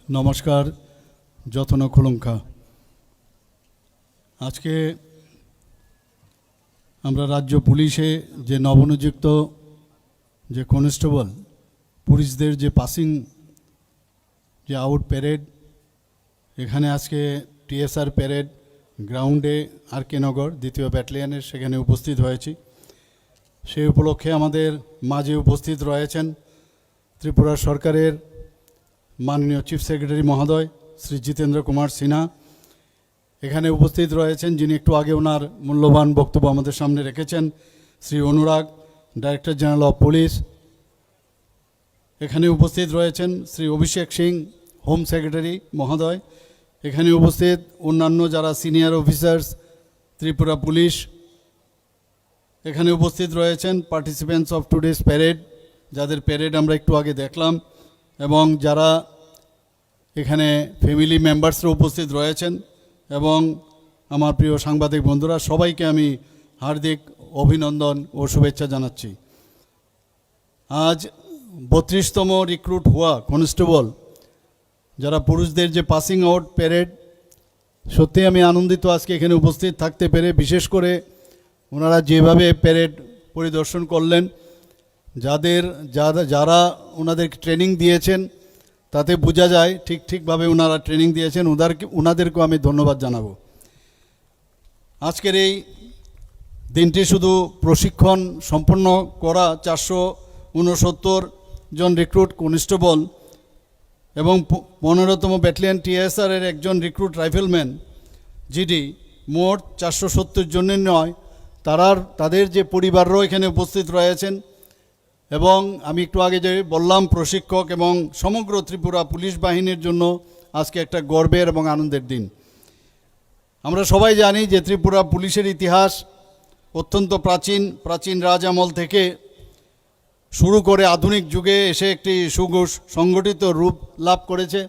নমস্কার, যত্ন খুলুঙ্খা। আজকে আমরা রাজ্য পুলিশে যে নবনিযুক্ত যে কনস্টেবল পুলিশদের যে পাসিং যে আউট প্যারেড, এখানে আজকে টিএসআর প্যারেড গ্রাউন্ডে আর কে নগর 2য় ব্যাটালিয়নের সেখানে উপস্থিত হয়েছি। সেই উপলক্ষে আমাদের মাঝে উপস্থিত রয়েছেন ত্রিপুরা সরকারের মাননীয় চিফ সেক্রেটারি মহোদয় শ্রী জিতেন্দ্র কুমার সিনহা। এখানে উপস্থিত রয়েছেন যিনি একটু আগে ওনার মূল্যবান বক্তব্য আমাদের সামনে রেখেছেন, শ্রী অনুরাগ, ডাইরেক্টর জেনারেল অফ পুলিশ। এখানে উপস্থিত রয়েছেন শ্রী অভিষেক সিং, হোম সেক্রেটারি মহোদয়। এখানে উপস্থিত অন্যান্য যারা সিনিয়র অফিসার্স ত্রিপুরা পুলিশ। এখানে উপস্থিত রয়েছেন পার্টিসিপেন্টস অফ টুডেস প্যারেড, যাদের প্যারেড আমরা একটু আগে দেখলাম, এবং যারা এখানে ফ্যামিলি মেম্বার্সরা উপস্থিত রয়েছেন, এবং আমার প্রিয় সাংবাদিক বন্ধুরা, সবাইকে আমি হার্দিক অভিনন্দন ও শুভেচ্ছা জানাচ্ছি। আজ 32তম রিক্রুট হওয়া কনস্টেবল যারা পুরুষদের যে পাসিং আউট প্যারেড, সত্যি আমি আনন্দিত আজকে এখানে উপস্থিত থাকতে পেরে। বিশেষ করে ওনারা যেভাবে প্যারেড পরিদর্শন করলেন, যারা ওনাদের ট্রেনিং দিয়েছেন, তাতে বোঝা যায় ঠিকভাবে ওনারা ট্রেনিং দিয়েছেন। ওনাদেরকেও আমি ধন্যবাদ জানাবো। আজকের এই দিনটি শুধু প্রশিক্ষণ সম্পন্ন করা 469 জন রিক্রুট কনস্টেবল এবং 15তম ব্যাটালিয়ন টিএসআরের একজন রিক্রুট রাইফেলম্যান জিডি, মোট 470 জনের নয়, তাদের যে পরিবাররাও এখানে উপস্থিত রয়েছেন। এবং আমি একটু আগে যে বললাম, প্রশিক্ষক এবং সমগ্র ত্রিপুরা পুলিশ বাহিনীর জন্য আজকে একটা গর্বের এবং আনন্দের দিন। আমরা সবাই জানি যে ত্রিপুরা পুলিশের ইতিহাস অত্যন্ত প্রাচীন রাজ আমল থেকে শুরু করে আধুনিক যুগে এসে একটি সংগঠিত রূপ লাভ করেছে।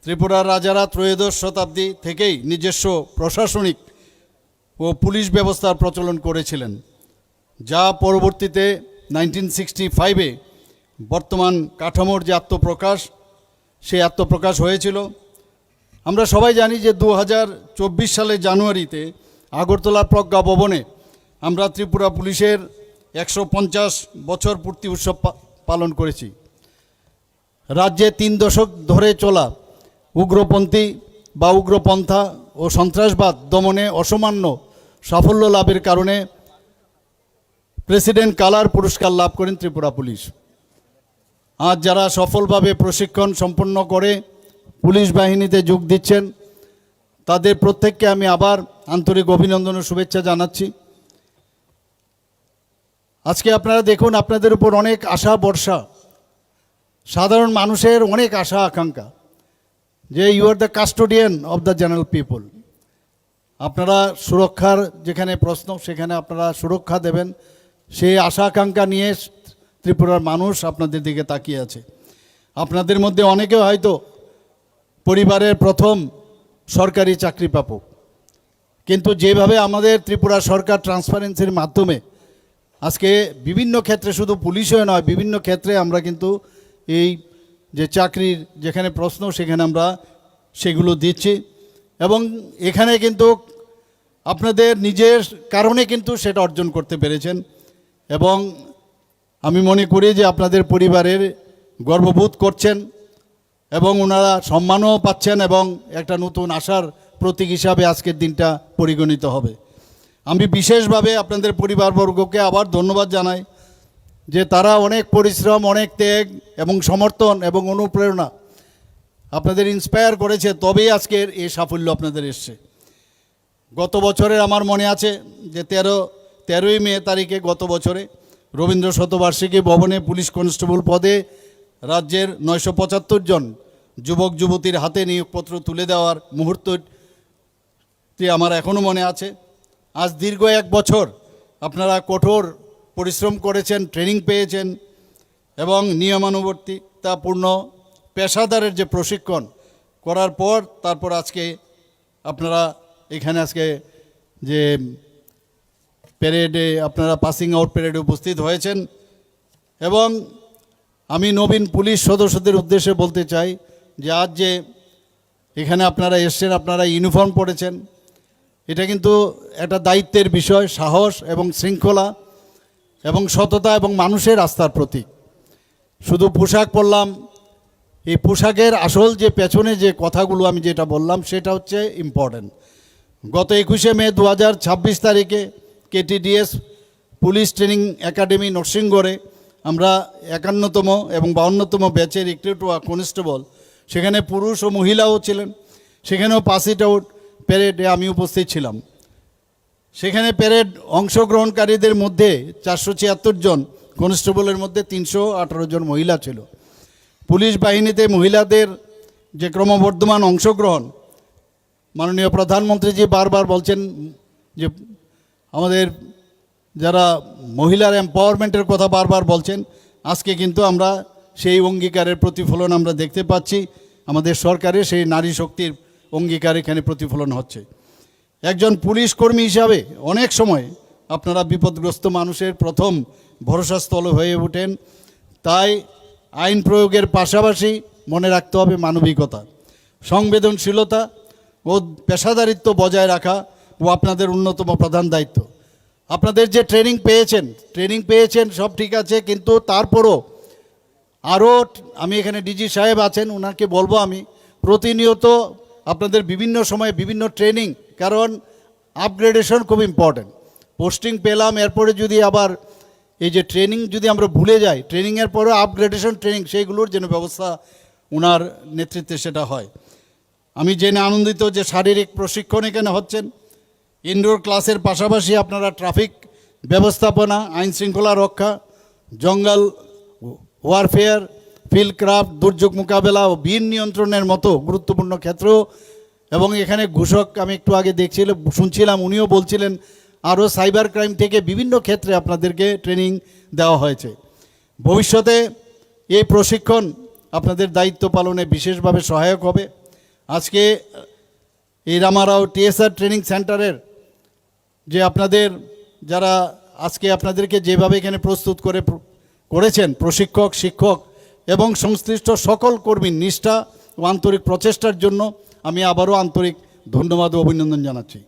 ত্রিপুরার রাজারা ত্রয়োদশ শতাব্দী থেকেই নিজস্ব প্রশাসনিক ও পুলিশ ব্যবস্থার প্রচলন করেছিলেন, যা পরবর্তীতে 1965-এ বর্তমান কাঠামোর যে সেই আত্মপ্রকাশ হয়েছিল। আমরা সবাই জানি যে 2024 সালের জানুয়ারিতে আগরতলা প্রজ্ঞা ভবনে আমরা ত্রিপুরা পুলিশের 150 বছর পূর্তি উৎসব পালন করেছি। রাজ্যে 3 দশক ধরে চলা উগ্রপন্থী বা উগ্রপন্থা ও সন্ত্রাসবাদ দমনে অসামান্য সাফল্য লাভের কারণে প্রেসিডেন্ট কালার পুরস্কার লাভ করেন ত্রিপুরা পুলিশ। আজ যারা সফলভাবে প্রশিক্ষণ সম্পন্ন করে পুলিশ বাহিনীতে যোগ দিচ্ছেন, তাদের প্রত্যেককে আমি আবার আন্তরিক অভিনন্দন ও শুভেচ্ছা জানাচ্ছি। আজকে আপনারা দেখুন, আপনাদের উপর অনেক আশা ভরসা, সাধারণ মানুষের অনেক আশা আকাঙ্ক্ষা, যে you are the custodian of the general people. আপনারা সুরক্ষার যেখানে প্রশ্ন, সেখানে আপনারা সুরক্ষা দেবেন, সেই আশা আকাঙ্ক্ষা নিয়ে ত্রিপুরার মানুষ আপনাদের দিকে তাকিয়ে আছে। আপনাদের মধ্যে অনেকে হয়তো পরিবারের প্রথম সরকারি চাকরি প্রাপক, কিন্তু যেভাবে আমাদের ত্রিপুরা সরকার ট্রান্সপারেন্সির মাধ্যমে আজকে বিভিন্ন ক্ষেত্রে, শুধু পুলিশে নয়, বিভিন্ন ক্ষেত্রে আমরা কিন্তু এই যে চাকরির যেখানে প্রশ্ন, সেখানে আমরা সেগুলো দিচ্ছি। এবং এখানে কিন্তু আপনাদের নিজের কারণে কিন্তু সেটা অর্জন করতে পেরেছেন, এবং আমি মনে করি যে আপনাদের পরিবারের গর্ববোধ করছেন এবং ওনারা সম্মানও পাচ্ছেন, এবং একটা নতুন আশার প্রতীক হিসাবে আজকের দিনটা পরিগণিত হবে। আমি বিশেষভাবে আপনাদের পরিবারবর্গকে আবার ধন্যবাদ জানাই যে তারা অনেক পরিশ্রম, অনেক ত্যাগ এবং সমর্থন এবং অনুপ্রেরণা আপনাদের ইন্সপায়ার করেছে, তবেই আজকের এই সাফল্য আপনাদের এসছে। গত বছরের আমার মনে আছে যে 13ই মে তারিখে গত বছরে রবীন্দ্র শতবার্ষিকী ভবনে পুলিশ কনস্টেবল পদে রাজ্যের 975 জন যুবক যুবতীর হাতে নিয়োগপত্র তুলে দেওয়ার মুহূর্তটি আমার এখনও মনে আছে। আজ দীর্ঘ 1 বছর আপনারা কঠোর পরিশ্রম করেছেন, ট্রেনিং পেয়েছেন, এবং নিয়মানুবর্তিতাপূর্ণ পেশাদারের যে প্রশিক্ষণ করার পর তারপর আজকে আপনারা এখানে আজকে যে প্যারেডে আপনারা পাসিং আউট প্যারেডে উপস্থিত হয়েছেন। এবং আমি নবীন পুলিশ সদস্যদের উদ্দেশ্যে বলতে চাই যে আজ যে এখানে আপনারা এসছেন, আপনারা ইউনিফর্ম পরেছেন, এটা কিন্তু একটা দায়িত্বের বিষয়, সাহস এবং শৃঙ্খলা এবং সততা এবং মানুষের আস্থার প্রতীক। শুধু পোশাক পরলাম, এই পোশাকের আসল যে পেছনে যে কথাগুলো আমি যেটা বললাম সেটা হচ্ছে ইম্পর্ট্যান্ট। গত 21শে মে 2026 তারিখে কেটিডিএস পুলিশ ট্রেনিং একাডেমি নরসিংগড়ে আমরা 51তম এবং 52তম ব্যাচের রিক্রুট কনস্টেবল, সেখানে পুরুষ ও মহিলাও ছিলেন, সেখানেও পাস ইট আউট প্যারেডে আমি উপস্থিত ছিলাম। সেখানে প্যারেড অংশগ্রহণকারীদের মধ্যে 476 জন, কনস্টেবলের মধ্যে 318 জন মহিলা ছিল। পুলিশ বাহিনীতে মহিলাদের যে ক্রমবর্ধমান অংশগ্রহণ, মাননীয় প্রধানমন্ত্রীজি বারবার বলছেন যে আমাদের যারা মহিলার এম্পাওয়ারমেন্টের কথা বারবার বলছেন, আজকে কিন্তু আমরা সেই অঙ্গীকারের প্রতিফলন আমরা দেখতে পাচ্ছি। আমাদের সরকারের সেই নারী শক্তির অঙ্গীকার এখানে প্রতিফলন হচ্ছে। একজন পুলিশ কর্মী হিসাবে অনেক সময় আপনারা বিপদগ্রস্ত মানুষের প্রথম ভরসাস্থল হয়ে ওঠেন। তাই আইন প্রয়োগের পাশাপাশি মনে রাখতে হবে মানবিকতা, সংবেদনশীলতা ও পেশাদারিত্ব বজায় রাখা ও আপনাদের অন্যতম প্রধান দায়িত্ব। আপনাদের যে ট্রেনিং পেয়েছেন সব ঠিক আছে, কিন্তু তারপরও আরও আমি এখানে ডিজি সাহেব আছেন, ওনাকে বলবো আমি প্রতিনিয়ত আপনাদের বিভিন্ন সময়ে বিভিন্ন ট্রেনিং, কারণ আপগ্রেডেশন খুব ইম্পর্ট্যান্ট। পোস্টিং পেলাম, এরপরে যদি আবার এই যে ট্রেনিং যদি আমরা ভুলে যাই, ট্রেনিংয়ের পরে আপগ্রেডেশন ট্রেনিং সেইগুলোর যেন ব্যবস্থা ওনার নেতৃত্বে সেটা হয়। আমি জেনে আনন্দিত যে শারীরিক প্রশিক্ষণ এখানে হচ্ছেন। ইনডোর ক্লাসের পাশাপাশি আপনারা ট্রাফিক ব্যবস্থাপনা, আইন শৃঙ্খলা রক্ষা, জঙ্গল ওয়ারফেয়ার, ফিল্ড ক্রাফট, দুর্যোগ মোকাবেলা ও বীর নিয়ন্ত্রণের মতো গুরুত্বপূর্ণ ক্ষেত্র, এবং এখানে ঘোষক আমি একটু আগে শুনছিলাম, উনিও বলছিলেন আরও সাইবার ক্রাইম থেকে বিভিন্ন ক্ষেত্রে আপনাদেরকে ট্রেনিং দেওয়া হয়েছে। ভবিষ্যতে এই প্রশিক্ষণ আপনাদের দায়িত্ব পালনে বিশেষভাবে সহায়ক হবে। আজকে এই রামারাও টিএসআর ট্রেনিং সেন্টারের যে আপনাদের যারা আজকে আপনাদেরকে যেভাবে এখানে প্রস্তুত করেছেন প্রশিক্ষক, শিক্ষক এবং সংশ্লিষ্ট সকল কর্মীর নিষ্ঠা ও আন্তরিক প্রচেষ্টার জন্য আমি আবারও আন্তরিক ধন্যবাদ ও অভিনন্দন জানাচ্ছি।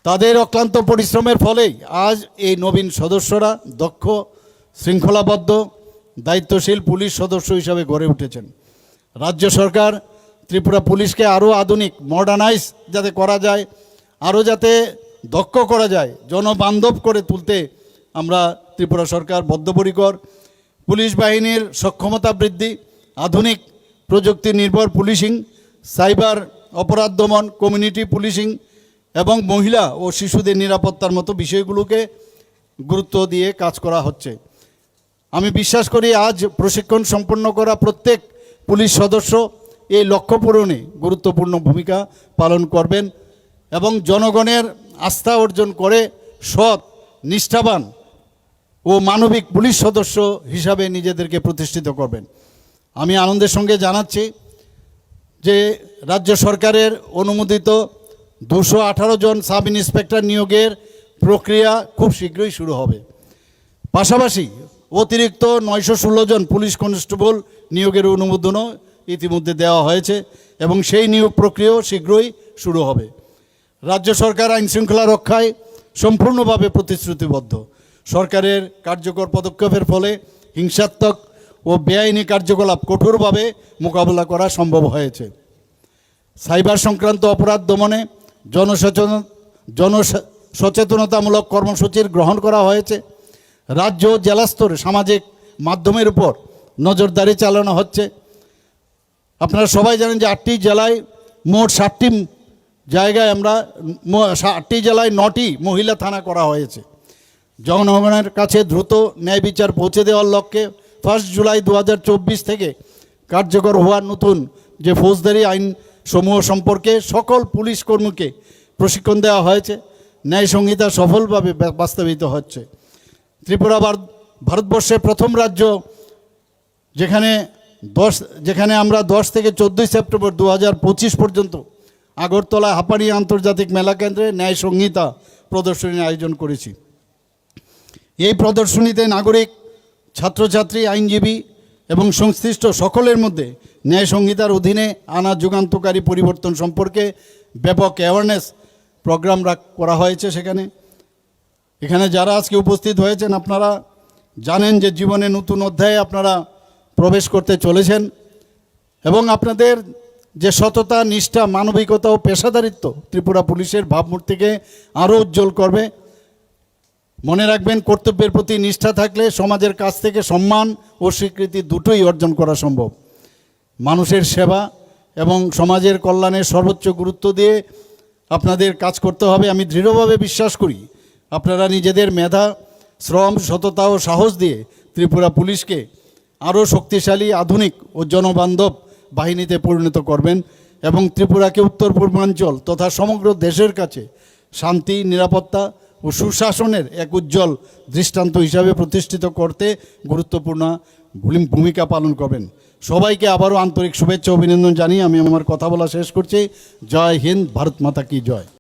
তাদের অক্লান্ত পরিশ্রমের ফলেই আজ এই নবীন সদস্যরা দক্ষ, শৃঙ্খলাবদ্ধ, দায়িত্বশীল পুলিশ সদস্য হিসাবে গড়ে উঠেছেন। রাজ্য সরকার ত্রিপুরা পুলিশকে আরও আধুনিক, মডার্নাইজ যাতে করা যায়, আরও যাতে দক্ষ করা যায়, জনবান্ধব করে তুলতে আমরা ত্রিপুরা সরকার বদ্ধপরিকর। পুলিশ বাহিনীর সক্ষমতা বৃদ্ধি, আধুনিক প্রযুক্তি নির্ভর পুলিশিং, সাইবার অপরাধ দমন, কমিউনিটি পুলিশিং এবং মহিলা ও শিশুদের নিরাপত্তার মতো বিষয়গুলোকে গুরুত্ব দিয়ে কাজ করা হচ্ছে। আমি বিশ্বাস করি আজ প্রশিক্ষণ সম্পন্ন করা প্রত্যেক পুলিশ সদস্য এই লক্ষ্য পূরণে গুরুত্বপূর্ণ ভূমিকা পালন করবেন এবং জনগণের আস্থা অর্জন করে সৎ, নিষ্ঠাবান ও মানবিক পুলিশ সদস্য হিসাবে নিজেদেরকে প্রতিষ্ঠিত করবেন। আমি আনন্দের সঙ্গে জানাচ্ছি যে রাজ্য সরকারের অনুমোদিত 218 জন সাব ইন্সপেক্টর নিয়োগের প্রক্রিয়া খুব শীঘ্রই শুরু হবে। পাশাপাশি অতিরিক্ত 916 জন পুলিশ কনস্টেবল নিয়োগের অনুমোদনও ইতিমধ্যে দেওয়া হয়েছে এবং সেই নিয়োগ প্রক্রিয়াও শীঘ্রই শুরু হবে। রাজ্য সরকার আইন শৃঙ্খলা রক্ষায় সম্পূর্ণভাবে প্রতিশ্রুতিবদ্ধ। সরকারের কার্যকর পদক্ষেপের ফলে হিংসাত্মক ও বেআইনি কার্যকলাপ কঠোরভাবে মোকাবিলা করা সম্ভব হয়েছে। সাইবার সংক্রান্ত অপরাধ দমনে জনসচেতনতামূলক কর্মসূচির গ্রহণ করা হয়েছে। রাজ্য জেলা স্তরে সামাজিক মাধ্যমের উপর নজরদারি চালানো হচ্ছে। আপনারা সবাই জানেন যে 8টি জেলায় মোট 60টি জায়গায় আমরা 8টি জেলায় 9টি মহিলা থানা করা হয়েছে। জনগণের কাছে দ্রুত ন্যায় বিচার পৌঁছে দেওয়ার লক্ষ্যে 1 জুলাই 2024 থেকে কার্যকর হওয়া নতুন যে ফৌজদারি আইন সমূহ সম্পর্কে সকল পুলিশ কর্মীকে প্রশিক্ষণ দেওয়া হয়েছে। ন্যায় সংহিতা সফলভাবে বাস্তবায়িত হচ্ছে। ত্রিপুরা ভারতবর্ষের প্রথম রাজ্য যেখানে আমরা 10 থেকে 14 সেপ্টেম্বর 2025 পর্যন্ত আগরতলা হাপানি আন্তর্জাতিক মেলা কেন্দ্রে ন্যায় সংহিতা প্রদর্শনীর আয়োজন করেছি। এই প্রদর্শনীতে নাগরিক, ছাত্রছাত্রী, আইনজীবী এবং সংশ্লিষ্ট সকলের মধ্যে ন্যায় সংহিতার অধীনে আনা যুগান্তকারী পরিবর্তন সম্পর্কে ব্যাপক অ্যাওয়ারনেস প্রোগ্রাম করা হয়েছে। এখানে যারা আজকে উপস্থিত হয়েছেন আপনারা জানেন যে জীবনে নতুন অধ্যায়ে আপনারা প্রবেশ করতে চলেছেন এবং আপনাদের যে সততা, নিষ্ঠা, মানবিকতা ও পেশাদারিত্ব ত্রিপুরা পুলিশের ভাবমূর্তিকে আরও উজ্জ্বল করবে। মনে রাখবেন, কর্তব্যের প্রতি নিষ্ঠা থাকলে সমাজের কাছ থেকে সম্মান ও স্বীকৃতি দুটোই অর্জন করা সম্ভব। মানুষের সেবা এবং সমাজের কল্যাণে সর্বোচ্চ গুরুত্ব দিয়ে আপনাদের কাজ করতে হবে। আমি দৃঢ়ভাবে বিশ্বাস করি আপনারা নিজেদের মেধা, শ্রম, সততা ও সাহস দিয়ে ত্রিপুরা পুলিশকে আরও শক্তিশালী, আধুনিক ও জনবান্ধব বাহিনীতে পরিণত করবেন এবং ত্রিপুরাকে উত্তর পূর্বাঞ্চল তথা সমগ্র দেশের কাছে শান্তি, নিরাপত্তা ও সুশাসনের এক উজ্জ্বল দৃষ্টান্ত হিসাবে প্রতিষ্ঠিত করতে গুরুত্বপূর্ণ ভূমিকা পালন করবেন। সবাইকে আবারও আন্তরিক শুভেচ্ছা, অভিনন্দন জানিয়ে আমি আমার কথা বলা শেষ করছি। জয় হিন্দ, ভারত মাতা কি জয়।